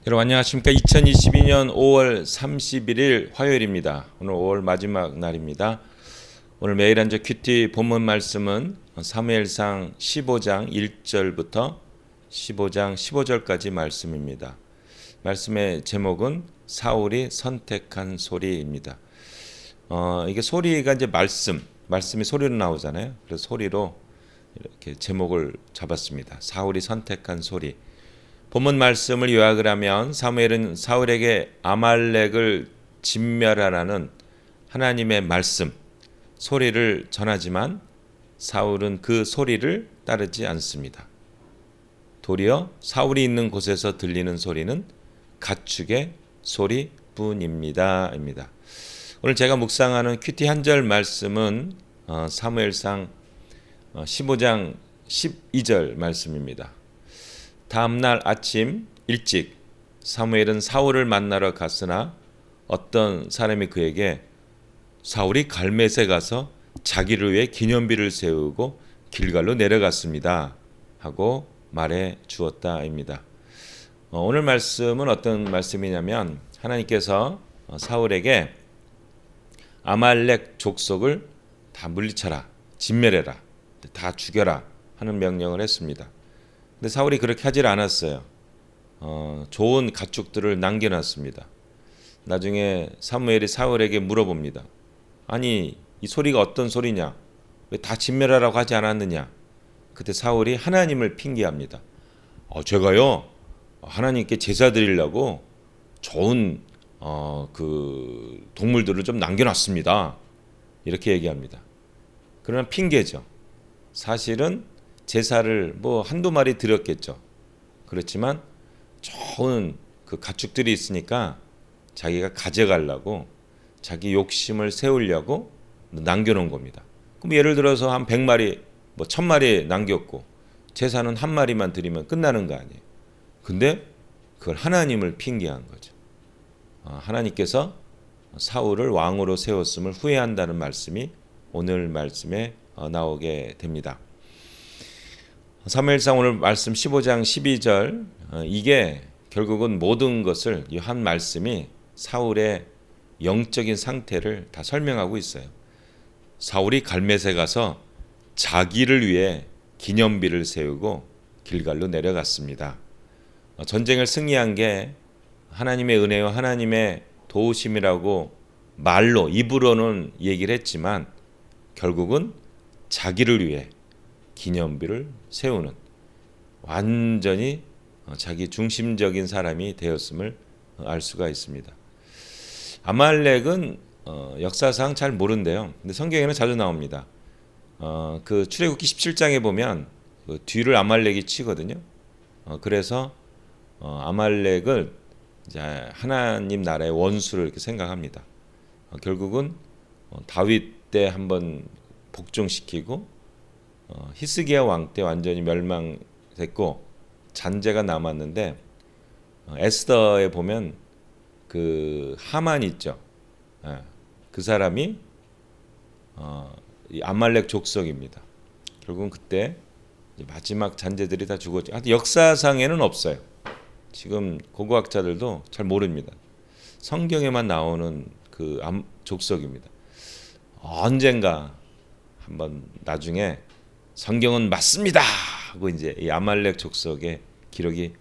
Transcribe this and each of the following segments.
여러분 안녕하십니까. 2022년 5월 31일 화요일입니다. 오늘 5월 마지막 날입니다. 오늘 매일 한절 큐티 본문 말씀은 사무엘상 15장 1절부터 15장 15절까지 말씀입니다. 말씀의 제목은 사울이 선택한 소리입니다. 이게 소리가 이제 말씀이 소리로 나오잖아요. 그래서 소리로 이렇게 제목을 잡았습니다. 사울이 선택한 소리. 본문 말씀을 요약을 하면 사무엘은 사울에게 아말렉을 진멸하라는 하나님의 말씀, 소리를 전하지만 사울은 그 소리를 따르지 않습니다. 도리어 사울이 있는 곳에서 들리는 소리는 가축의 소리뿐입니다. 오늘 제가 묵상하는 큐티 한 절 말씀은 사무엘상 15장 12절 말씀입니다. 다음 날 아침 일찍 사무엘은 사울을 만나러 갔으나 어떤 사람이 그에게 사울이 갈мет에 가서 자기를 위해 기념비를 세우고 길갈로 내려갔습니다 하고 말해 주었다입니다. 오늘 말씀은 어떤 말씀이냐면 하나님께서 사울에게 아말렉 족속을 다 물리쳐라, 진멸해라, 다 죽여라 하는 명령을 했습니다. 근데 사울이 그렇게 하질 않았어요. 좋은 가축들을 남겨놨습니다. 나중에 사무엘이 사울에게 물어봅니다. 아니 이 소리가 어떤 소리냐? 왜 다 진멸하라고 하지 않았느냐? 그때 사울이 하나님을 핑계합니다. 제가요 하나님께 제사 드리려고 좋은 그 동물들을 좀 남겨놨습니다. 이렇게 얘기합니다. 그러나 핑계죠. 사실은 제사를 뭐 한두 마리 드렸겠죠. 그렇지만 좋은 그 가축들이 있으니까 자기가 가져가려고 자기 욕심을 세우려고 남겨놓은 겁니다. 그럼 예를 들어서 한 100마리, 뭐 1000마리 남겼고 제사는 한 마리만 드리면 끝나는 거 아니에요. 근데 그걸 하나님을 핑계한 거죠. 하나님께서 사울을 왕으로 세웠음을 후회한다는 말씀이 오늘 말씀에 나오게 됩니다. 사무엘상 오늘 말씀 15장 12절 이게 결국은 모든 것을 이 한 말씀이 사울의 영적인 상태를 다 설명하고 있어요. 사울이 갈мет에 가서 자기를 위해 기념비를 세우고 길갈로 내려갔습니다. 전쟁을 승리한 게 하나님의 은혜와 하나님의 도우심이라고 말로 입으로는 얘기를 했지만 결국은 자기를 위해 기념비를 세우는 완전히 자기 중심적인 사람이 되었음을 알 수가 있습니다. 아말렉은 역사상 잘 모른대요. 근데 성경에는 자주 나옵니다. 그 출애굽기 17장에 보면 그 뒤를 아말렉이 치거든요. 그래서 아말렉을 이제 하나님 나라의 원수를 이렇게 생각합니다. 결국은 다윗 때 한번 복종시키고 히스기야 왕 때 완전히 멸망됐고 잔재가 남았는데 에스더에 보면 그 하만 있죠. 그 사람이 이 아말렉 족속입니다. 결국은 그때 마지막 잔재들이 다 죽었죠. 하여튼 역사상에는 없어요. 지금 고고학자들도 잘 모릅니다. 성경에만 나오는 그 족속입니다. 언젠가 한번 나중에 성경은 맞습니다 하고 이제 이 아말렉 족속의 기록이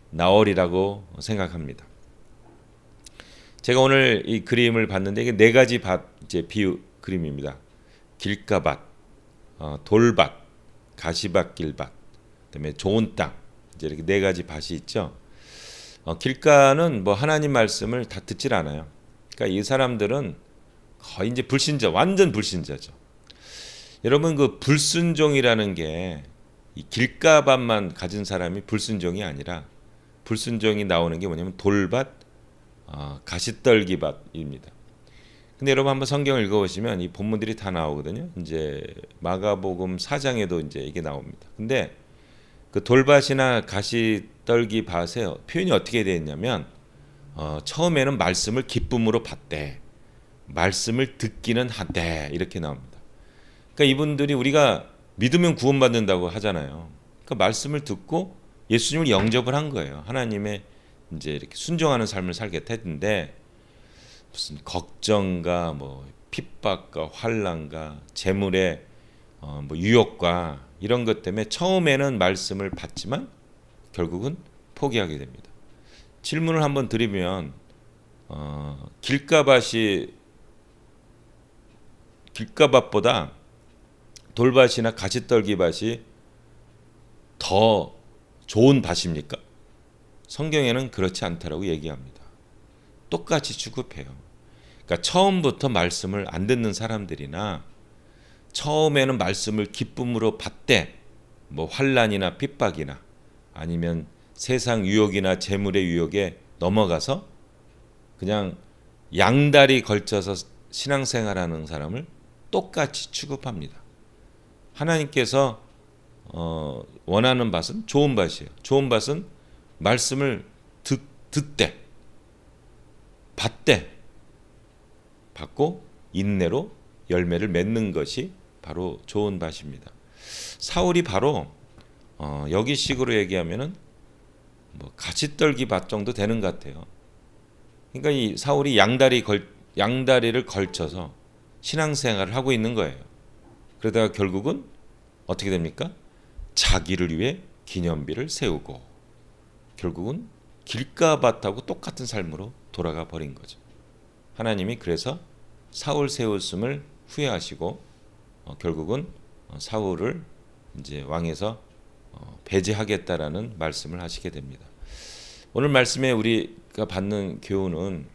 나오리라고 생각합니다. 제가 오늘 이 그림을 봤는데 이게 네 가지 밭 이제 비유 그림입니다. 길가밭, 돌밭, 가시밭길밭, 그다음에 좋은 땅 이제 이렇게 네 가지 밭이 있죠. 길가는 뭐 하나님 말씀을 다 듣질 않아요. 그러니까 이 사람들은 거의 이제 불신자, 완전 불신자죠. 여러분 그 불순종이라는 게 이 길가밭만 가진 사람이 불순종이 아니라 불순종이 나오는 게 뭐냐면 돌밭, 가시떨기밭입니다. 근데 여러분 한번 성경을 읽어보시면 이 본문들이 다 나오거든요. 이제 마가복음 4장에도 이제 이게 나옵니다. 근데 그 돌밭이나 가시떨기밭에 표현이 어떻게 되어 있냐면 처음에는 말씀을 기쁨으로 받되 말씀을 듣기는 하되 이렇게 나옵니다. 그러니까 이분들이 우리가 믿으면 구원받는다고 하잖아요. 그러니까 말씀을 듣고 예수님을 영접을 한 거예요. 하나님의 이제 이렇게 순종하는 삶을 살게 됐는데 무슨 걱정과 뭐 핍박과 환난과 재물의 뭐 유혹과 이런 것 때문에 처음에는 말씀을 받지만 결국은 포기하게 됩니다. 질문을 한번 드리면 길가밭보다 돌밭이나 가시떨기밭이 더 좋은 밭입니까? 성경에는 그렇지 않다라고 얘기합니다. 똑같이 취급해요. 그러니까 처음부터 말씀을 안 듣는 사람들이나 처음에는 말씀을 기쁨으로 받되 뭐 환난이나 핍박이나 아니면 세상 유혹이나 재물의 유혹에 넘어가서 그냥 양다리 걸쳐서 신앙생활하는 사람을 똑같이 취급합니다. 하나님께서 원하는 밭은 좋은 밭이에요. 좋은 밭은 말씀을 듣되 받되 받고 인내로 열매를 맺는 것이 바로 좋은 밭입니다. 사울이 바로 여기식으로 얘기하면은 뭐 가시떨기 밭 정도 되는 것 같아요. 그러니까 이 사울이 양다리를 걸쳐서 신앙생활을 하고 있는 거예요. 그러다가 결국은 어떻게 됩니까? 자기를 위해 기념비를 세우고 결국은 길가밭하고 똑같은 삶으로 돌아가 버린 거죠. 하나님이 그래서 사울 세웠음을 후회하시고 결국은 사울을 이제 왕에서 배제하겠다라는 말씀을 하시게 됩니다. 오늘 말씀에 우리가 받는 교훈은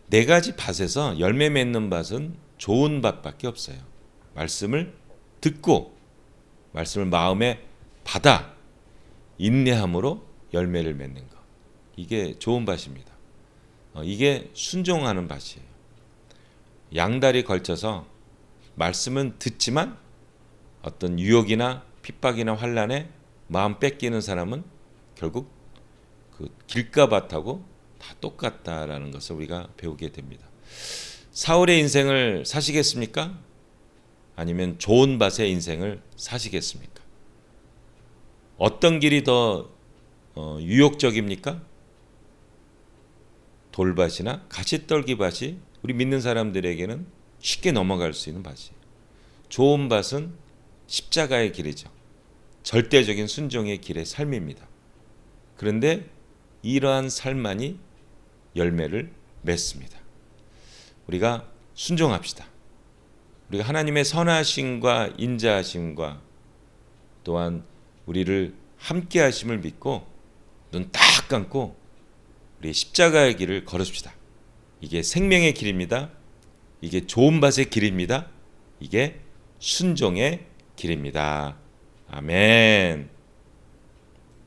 네 가지 밭에서 열매 맺는 밭은 좋은 밭밖에 없어요. 말씀을 듣고 말씀을 마음에 받아 인내함으로 열매를 맺는 것. 이게 좋은 밭입니다. 이게 순종하는 밭이에요. 양다리 걸쳐서 말씀은 듣지만 어떤 유혹이나 핍박이나 환난에 마음 뺏기는 사람은 결국 그 길가밭하고 다 똑같다라는 것을 우리가 배우게 됩니다. 사울의 인생을 사시겠습니까? 아니면 좋은 밭의 인생을 사시겠습니까? 어떤 길이 더 유혹적입니까? 돌밭이나 가시떨기밭이 우리 믿는 사람들에게는 쉽게 넘어갈 수 있는 밭이에요. 좋은 밭은 십자가의 길이죠. 절대적인 순종의 길의 삶입니다. 그런데 이러한 삶만이 열매를 맺습니다. 우리가 순종합시다. 우리가 하나님의 선하심과 인자하심과 또한 우리를 함께 하심을 믿고 눈 딱 감고 우리 십자가의 길을 걸읍시다. 이게 생명의 길입니다. 이게 좋은 밭의 길입니다. 이게 순종의 길입니다. 아멘.